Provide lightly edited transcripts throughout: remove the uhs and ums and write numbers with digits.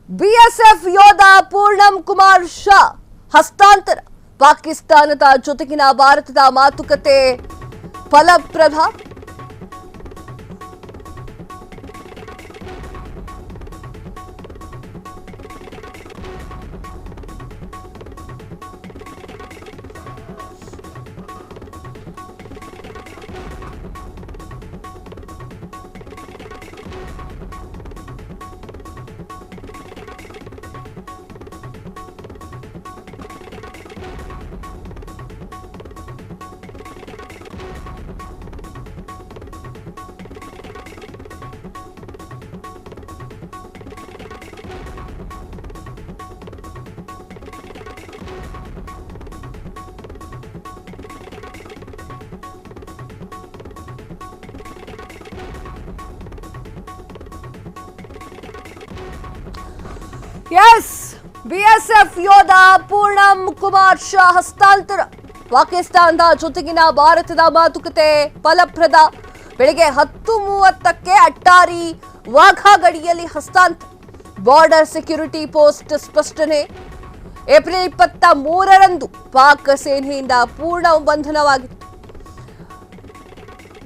BSF ಯೋಧ ಪೂರ್ಣಂ ಕುಮಾರ್ ಶಾ ಹಸ್ತಾಂತರ. ಪಾಕಿಸ್ತಾನದ ಜೊತೆಗಿನ ಭಾರತದ ಮಾತುಕತೆ ಫಲಪ್ರದ. ಎಸ್, ಬಿಎಸ್ಎಫ್ ಯೋಧ ಪೂರ್ಣಂ ಕುಮಾರ್ ಶಾ ಹಸ್ತಾಂತರ. ಪಾಕಿಸ್ತಾನದ ಜೊತೆಗಿನ ಭಾರತದ ಮಾತುಕತೆ ಫಲಪ್ರದ. ಬೆಳಗ್ಗೆ 10:30ಕ್ಕೆ ಅಟ್ಟಾರಿ ವಾಘಾ ಗಡಿಯಲ್ಲಿ ಹಸ್ತಾಂತರ. ಬಾರ್ಡರ್ ಸೆಕ್ಯೂರಿಟಿ ಪೋಸ್ಟ್ ಸ್ಪಷ್ಟನೆ. ಏಪ್ರಿಲ್ 23ರಂದು ಪಾಕ್ ಸೇನೆಯಿಂದ ಪೂರ್ಣ ಬಂಧನವಾಗಿತ್ತು.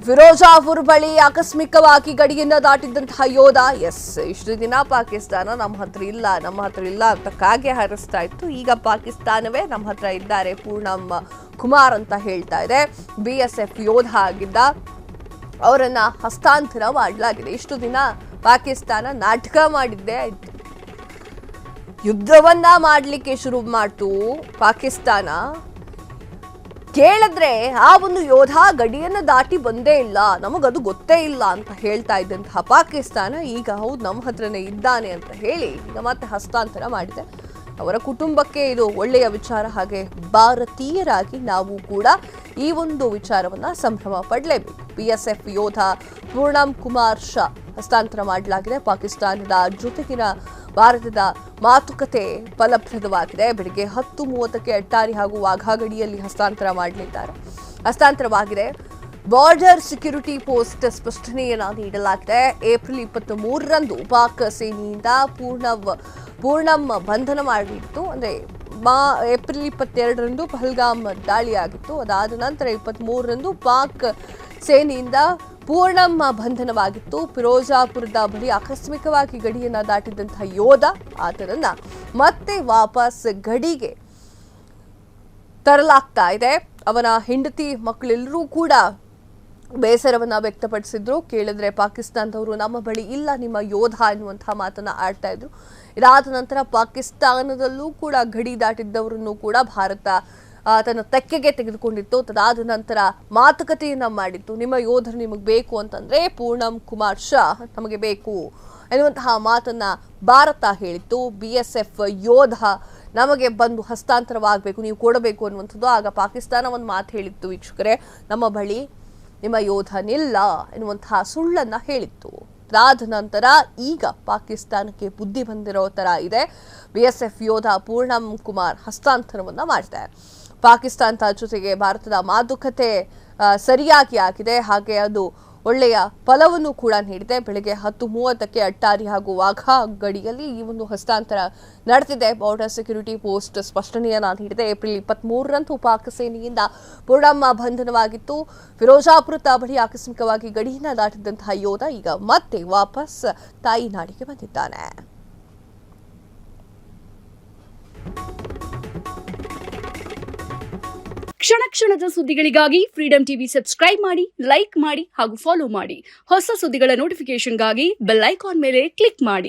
ಫಿರೋಜಾಪುರ್ ಬಳಿ ಆಕಸ್ಮಿಕವಾಗಿ ಗಡಿಯನ್ನು ದಾಟಿದ್ದಂತಹ ಯೋಧ. ಇಷ್ಟು ದಿನ ಪಾಕಿಸ್ತಾನ ನಮ್ಮ ಹತ್ರ ಇಲ್ಲ ಅಂತ ಕಾಗೆ ಹಾರಿಸ್ತಾ ಇತ್ತು. ಈಗ ಪಾಕಿಸ್ತಾನವೇ ನಮ್ಮ ಹತ್ರ ಇದ್ದಾರೆ ಪೂರ್ಣಂ ಕುಮಾರ್ ಅಂತ ಹೇಳ್ತಾ ಇದೆ. ಬಿಎಸ್ಎಫ್ ಯೋಧ ಆಗಿದ್ದ ಅವರನ್ನ ಹಸ್ತಾಂತರ ಮಾಡಲಾಗಿದೆ. ಇಷ್ಟು ದಿನ ಪಾಕಿಸ್ತಾನ ನಾಟಕ ಮಾಡಿದ್ದೇ ಆಯ್ತು. ಯುದ್ಧವನ್ನ ಮಾಡಲಿಕ್ಕೆ ಶುರು ಮಾಡ್ತು ಪಾಕಿಸ್ತಾನ. ಕೇಳಿದ್ರೆ ಆ ಒಂದು ಯೋಧ ಗಡಿಯನ್ನು ದಾಟಿ ಬಂದೇ ಇಲ್ಲ, ನಮಗದು ಗೊತ್ತೇ ಇಲ್ಲ ಅಂತ ಹೇಳ್ತಾ ಇದ್ದಂತಹ ಪಾಕಿಸ್ತಾನ ಈಗ ಹೌದು ನಮ್ಮ ಹತ್ರನೇ ಇದ್ದಾನೆ ಅಂತ ಹೇಳಿ ಈಗ ಮತ್ತೆ ಹಸ್ತಾಂತರ ಮಾಡಿದೆ. ಅವರ ಕುಟುಂಬಕ್ಕೆ ಇದು ಒಳ್ಳೆಯ ವಿಚಾರ. ಹಾಗೆ ಭಾರತೀಯರಾಗಿ ನಾವು ಕೂಡ ಈ ಒಂದು ವಿಚಾರವನ್ನ ಸಂಭ್ರಮ ಪಡಲೇಬೇಕು. ಬಿಎಸ್ಎಫ್ ಯೋಧ ಪೂರ್ಣಂ ಕುಮಾರ್ ಶಾ ಹಸ್ತಾಂತರ ಮಾಡಲಾಗಿದೆ. ಪಾಕಿಸ್ತಾನದ ಜೊತೆಗಿನ ಭಾರತದ ಮಾತುಕತೆ ಫಲಪ್ರದವಾಗಿದೆ. ಬೆಳಗ್ಗೆ 10:30ಕ್ಕೆ ಅಟ್ಟಾರಿ ಹಾಗೂ ವಾಘಾ ಗಡಿಯಲ್ಲಿ ಹಸ್ತಾಂತರವಾಗಿದೆ. ಬಾರ್ಡರ್ ಸೆಕ್ಯೂರಿಟಿ ಪೋಸ್ಟ್ ಸ್ಪಷ್ಟನೆಯನ್ನ ನೀಡಲಾಗಿದೆ. ಏಪ್ರಿಲ್ 23ರಂದು ಪಾಕ್ ಸೇನೆಯಿಂದ ಪೂರ್ಣಂ ಬಂಧನ ಮಾಡಿತ್ತು. ಅಂದ್ರೆ ಏಪ್ರಿಲ್ 22ರಂದು ಪಹಲ್ಗಾಮ್ ದಾಳಿಯಾಗಿತ್ತು. ಅದಾದ ನಂತರ 23ರಂದು ಪಾಕ್ ಸೇನೆಯಿಂದ ಪೂರ್ಣಂ ಬಂಧನವಾಗಿತ್ತು. ಫಿರೋಜಾಪುರದ ಬಳಿ ಆಕಸ್ಮಿಕವಾಗಿ ಗಡಿಯನ್ನ ದಾಟಿದಂತಹ ಯೋಧ ಆತನನ್ನ ಮತ್ತೆ ವಾಪಸ್ ಗಡಿಗೆ ತರಲಾಗ್ತಾ ಇದೆ. ಅವನ ಹೆಂಡತಿ ಮಕ್ಕಳೆಲ್ಲರೂ ಕೂಡ ಬೇಸರವನ್ನ ವ್ಯಕ್ತಪಡಿಸಿದ್ರು. ಕೇಳಿದ್ರೆ ಪಾಕಿಸ್ತಾನದವರು ನಮ್ಮ ಬಳಿ ಇಲ್ಲ ನಿಮ್ಮ ಯೋಧ ಎನ್ನುವಂತಹ ಮಾತನ್ನ ಆಡ್ತಾ ಇದ್ರು. ಇದಾದ ನಂತರ ಪಾಕಿಸ್ತಾನದಲ್ಲೂ ಕೂಡ ಗಡಿ ದಾಟಿದ್ದವರನ್ನು ಕೂಡ ಭಾರತ ತನ್ನ ತೆಕ್ಕೆಗೆ ತೆಗೆದುಕೊಂಡಿತ್ತು. ತದಾದ ನಂತರ ಮಾತುಕತೆಯನ್ನ ಮಾಡಿತ್ತು. ನಿಮ್ಮ ಯೋಧರು ನಿಮಗೆ ಬೇಕು ಅಂತಂದ್ರೆ ಪೂರ್ಣಂ ಕುಮಾರ್ ಶಾ ನಮಗೆ ಬೇಕು ಎನ್ನುವಂತಹ ಮಾತನ್ನ ಭಾರತ ಹೇಳಿತ್ತು. ಬಿಎಸ್ಎಫ್ ಯೋಧ ನಮಗೆ ಬಂದು ಹಸ್ತಾಂತರವಾಗಬೇಕು, ನೀವು ಕೊಡಬೇಕು ಅನ್ನುವಂಥದ್ದು. ಆಗ ಪಾಕಿಸ್ತಾನ ಒಂದು ಮಾತು ಹೇಳಿತ್ತು ವೀಕ್ಷಕರೇ, ನಮ್ಮ ಬಳಿ ನಿಮ್ಮ ಯೋಧನಿಲ್ಲ ಎನ್ನುವಂತಹ ಸುಳ್ಳನ್ನ ಹೇಳಿತ್ತು. ಅದಾದ ನಂತರ ಈಗ ಪಾಕಿಸ್ತಾನಕ್ಕೆ ಬುದ್ಧಿ ಬಂದಿರೋ ತರ ಇದೆ. ಬಿಎಸ್ಎಫ್ ಯೋಧ ಪೂರ್ಣಂ ಕುಮಾರ್ ಹಸ್ತಾಂತರವನ್ನ ಮಾಡಿದೆ. ಪಾಕಿಸ್ತಾನದ ಜೊತೆಗೆ ಭಾರತದ ಮಾತುಕತೆ ಸರಿಯಾಗಿ ಆಗಿದೆ. ಹಾಗೆ ಅದು ಒಳ್ಳೆಯ ಫಲವನ್ನು ಕೂಡ ನೀಡಿದೆ. ಬೆಳಗ್ಗೆ 10:30ಕ್ಕೆ ಅಟ್ಟಾರಿ ಹಾಗೂ ವಾಘಾ ಗಡಿಯಲ್ಲಿ ಈ ಒಂದು ಹಸ್ತಾಂತರ ನಡೆದಿದೆ. ಬಾರ್ಡರ್ ಸೆಕ್ಯೂರಿಟಿ ಪೋಸ್ಟ್ ಸ್ಪಷ್ಟನೆಯನ್ನ ನೀಡಿದೆ. ಏಪ್ರಿಲ್ 23ರಂದು ಪಾಕ್ ಸೇನೆಯಿಂದ ಪೂರ್ಣಂ ಬಂಧನವಾಗಿತ್ತು. ಫಿರೋಜಾಪುರದ ಬಳಿ ಆಕಸ್ಮಿಕವಾಗಿ ಗಡಿಯನ್ನು ದಾಟಿದಂತಹ ಯೋಧ ಈಗ ಮತ್ತೆ ವಾಪಸ್ ತಾಯಿ ನಾಡಿಗೆ ಬಂದಿದ್ದಾನೆ. ಕ್ಷಣ ಕ್ಷಣದ ಸುದ್ದಿಗಳಿಗಾಗಿ ಫ್ರೀಡಂ ಟಿವಿ ಸಬ್ಸ್ಕ್ರೈಬ್ ಮಾಡಿ, ಲೈಕ್ ಮಾಡಿ ಹಾಗೂ ಫಾಲೋ ಮಾಡಿ. ಹೊಸ ಸುದ್ದಿಗಳ ನೋಟಿಫಿಕೇಶನ್ಗಾಗಿ ಬೆಲ್ ಐಕಾನ್ ಮೇಲೆ ಕ್ಲಿಕ್ ಮಾಡಿ.